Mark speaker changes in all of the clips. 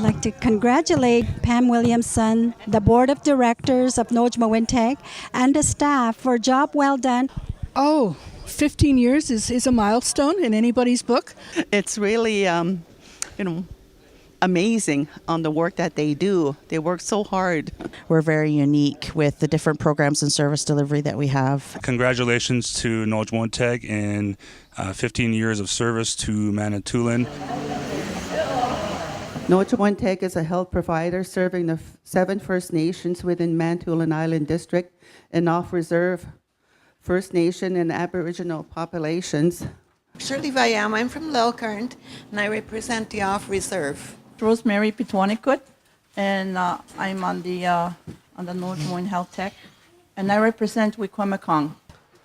Speaker 1: I'd like to congratulate Pam Williamson, the Board of Directors of Noojmowin, and the staff for a job well done.
Speaker 2: Oh, 15 years is a milestone in anybody's book.
Speaker 3: It's really, amazing on the work that they do. They work so hard.
Speaker 4: We're very unique with the different programs and service delivery that we have.
Speaker 5: Congratulations to Noojmowin and 15 years of service to Manitoulin.
Speaker 3: Noojmowin is a health provider serving the 7 First Nations within Manitoulin Island District and off-reserve First Nation and Aboriginal populations.
Speaker 6: Shirley Vayam, I'm from Lelkarnt, and I represent the off-reserve.
Speaker 7: Rosemary Pitwanikut, and I'm on the Noojmowin Health Tech, and I represent Wikwemekong.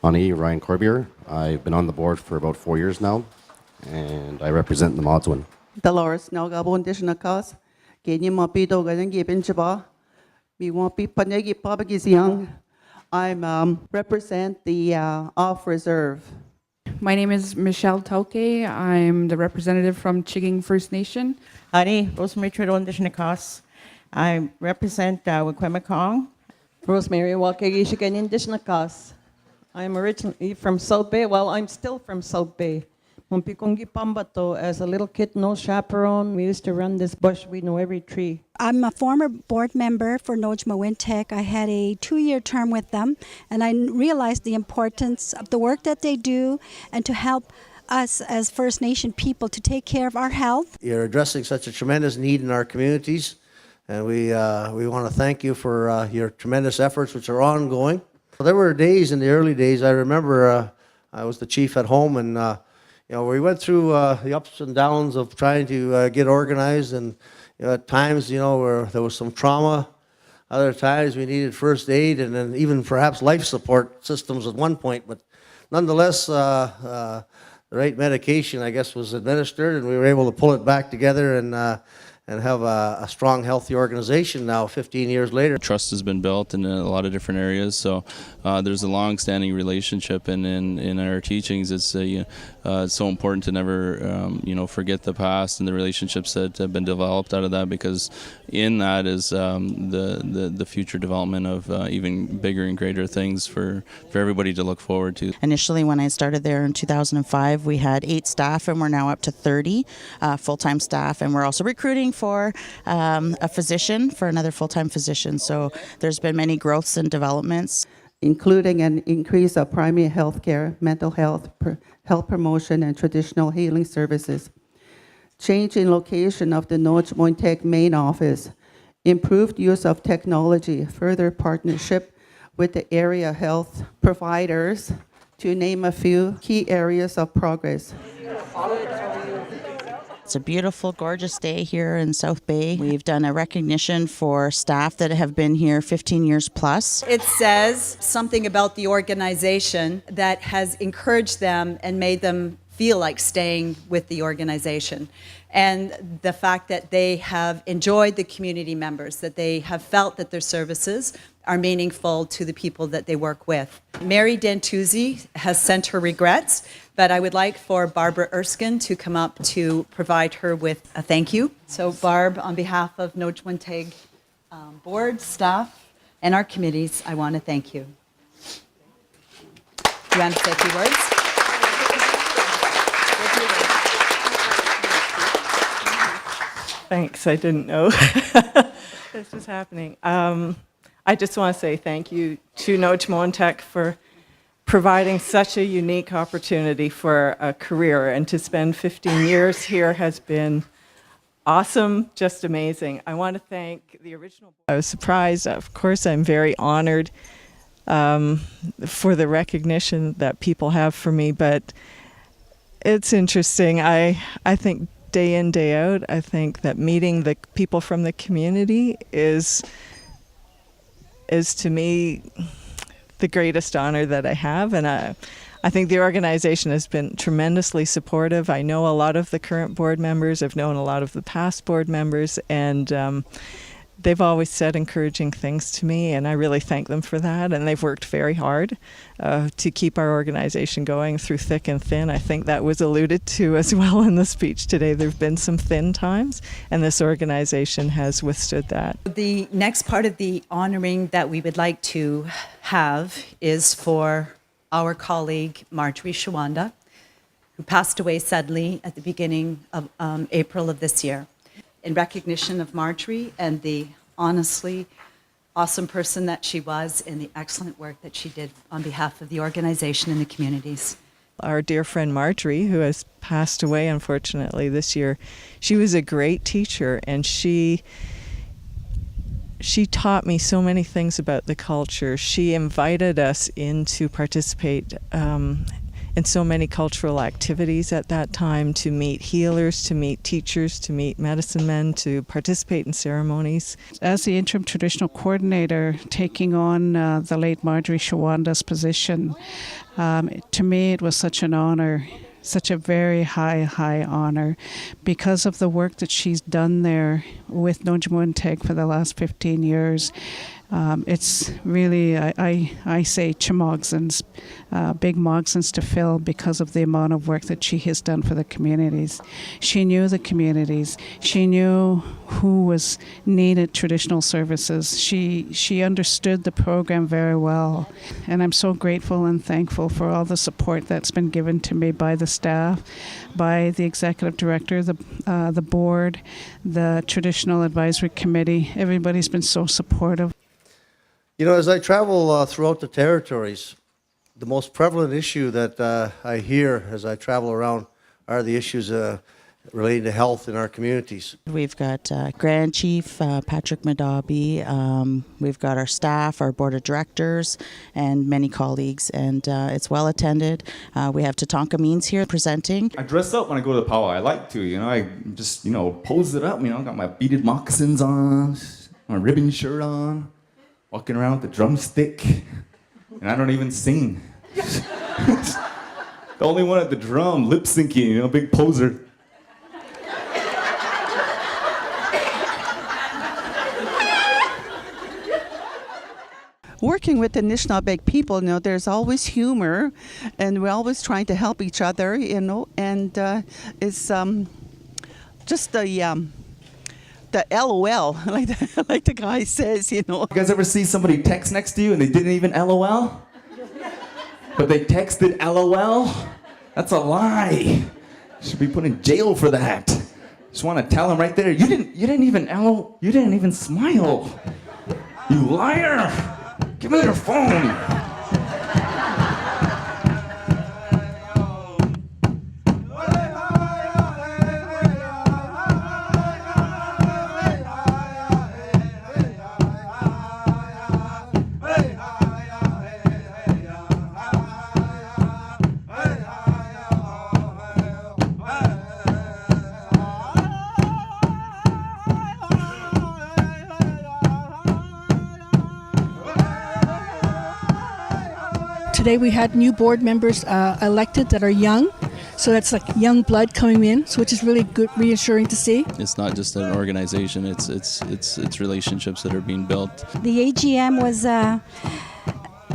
Speaker 8: Ani Ryan Corbier. I've been on the board for about 4 years now, and I represent the Noojmowin.
Speaker 3: Dolores Nalgabo Indishnakas, Kenya Mapido Ganangibin Jaba, Miwapi Panegi Pabagiziang. I represent the off-reserve.
Speaker 9: My name is Michelle Tauke. I'm the representative from Chiging First Nation.
Speaker 10: Ani Rosemary Indishnakas. I represent Wikwemekong.
Speaker 11: Rosemary Wakagishigan Indishnakas. I'm originally from South Bay. Well, I'm still from South Bay. Mumpikongi Pambato, as a little kid, no chaperone. We used to run this bush. We know every tree.
Speaker 1: I'm a former board member for Noojmowin. I had a 2-year term with them, and I realized the importance of the work that they do and to help us as First Nation people to take care of our health.
Speaker 12: You're addressing such a tremendous need in our communities, and we want to thank you for your tremendous efforts, which are ongoing. There were days in the early days, I remember I was the chief at home, and we went through the ups and downs of trying to get organized, and at times, where there was some trauma. Other times we needed first aid, and then even perhaps life support systems at one point. But nonetheless, the right medication, I guess, was administered, and we were able to pull it back together and have a strong, healthy organization now, 15 years later.
Speaker 13: Trust has been built in a lot of different areas, so there's a long-standing relationship, and in our teachings, it's so important to never, forget the past and the relationships that have been developed out of that, because in that is the future development of even bigger and greater things for everybody to look forward to.
Speaker 4: Initially, when I started there in 2005, we had 8 staff, and we're now up to 30 full-time staff, and we're also recruiting for a physician, for another full-time physician. So there's been many growths and developments,
Speaker 3: including an increase of primary health care, mental health, health promotion, and traditional healing services. Change in location of the Noojmowin main office, improved use of technology, further partnership with the area health providers, to name a few key areas of progress.
Speaker 4: It's a beautiful, gorgeous day here in South Bay. We've done a recognition for staff that have been here 15 years plus.
Speaker 14: It says something about the organization that has encouraged them and made them feel like staying with the organization. And the fact that they have enjoyed the community members, that they have felt that their services are meaningful to the people that they work with. Mary Dentuzzi has sent her regrets, but I would like for Barbara Erskine to come up to provide her with a thank you. So Barb, on behalf of Noojmowin board, staff, and our committees, I want to thank you. Do you want to say a few words?
Speaker 11: Thanks, I didn't know this was happening. I just want to say thank you to Noojmowin for providing such a unique opportunity for a career, and to spend 15 years here has been awesome, just amazing. I want to thank the original board. I was surprised. Of course, I'm very honored for the recognition that people have for me, but it's interesting. I think day in, day out, I think that meeting the people from the community is to me the greatest honor that I have, and I think the organization has been tremendously supportive. I know a lot of the current board members, I've known a lot of the past board members, and they've always said encouraging things to me, and I really thank them for that. And they've worked very hard to keep our organization going through thick and thin. I think that was alluded to as well in the speech today. There have been some thin times, and this organization has withstood that.
Speaker 14: The next part of the honoring that we would like to have is for our colleague Marjorie Shawanda, who passed away suddenly at the beginning of April of this year. In recognition of Marjorie and the honestly awesome person that she was and the excellent work that she did on behalf of the organization and the communities.
Speaker 11: Our dear friend Marjorie, who has passed away unfortunately this year, she was a great teacher, and she taught me so many things about the culture. She invited us in to participate in so many cultural activities at that time, to meet healers, to meet teachers, to meet medicine men, to participate in ceremonies.
Speaker 15: As the interim traditional coordinator, taking on the late Marjorie Shawanda's position, to me it was such an honor, such a very high honor, because of the work that she's done there with Noojmowin for the last 15 years. It's really, I say, Chamogsans, big Mogsans to fill because of the amount of work that she has done for the communities. She knew the communities. She knew who was needed traditional services. She understood the program very well. And I'm so grateful and thankful for all the support that's been given to me by the staff, by the executive director, the board, the traditional advisory committee. Everybody's been so supportive.
Speaker 12: You know, as I travel throughout the territories, the most prevalent issue that I hear as I travel around are the issues relating to health in our communities.
Speaker 4: We've got Grand Chief Patrick Madabi, we've got our staff, our board of directors, and many colleagues, and it's well attended. We have Tatanka Means here presenting.
Speaker 16: I dress up when I go to the powwow. I like to, I just, pose it up, got my beaded moccasins on, my ribbon shirt on, walking around with the drumstick, and I don't even sing. The only one at the drum, lip syncing, big poser.
Speaker 3: Working with the Anishinaabe people, there's always humor, and we're always trying to help each other, and it's just the LOL, like the guy says,
Speaker 16: You guys ever see somebody text next to you and they didn't even LOL? But they texted LOL? That's a lie. Should be put in jail for that. Just want to tell him right there, you didn't even smile. You liar! Give me your phone.
Speaker 2: Today we had new board members elected that are young, so that's like young blood coming in, so which is really good, reassuring to see.
Speaker 13: It's not just an organization; it's relationships that are being built.
Speaker 1: The AGM was a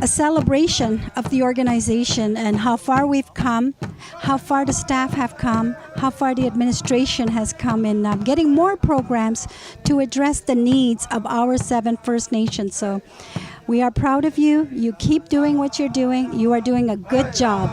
Speaker 1: celebration of the organization and how far we've come, how far the staff have come, how far the administration has come in getting more programs to address the needs of our 7 First Nations. So we are proud of you. You keep doing what you're doing. You are doing a good job.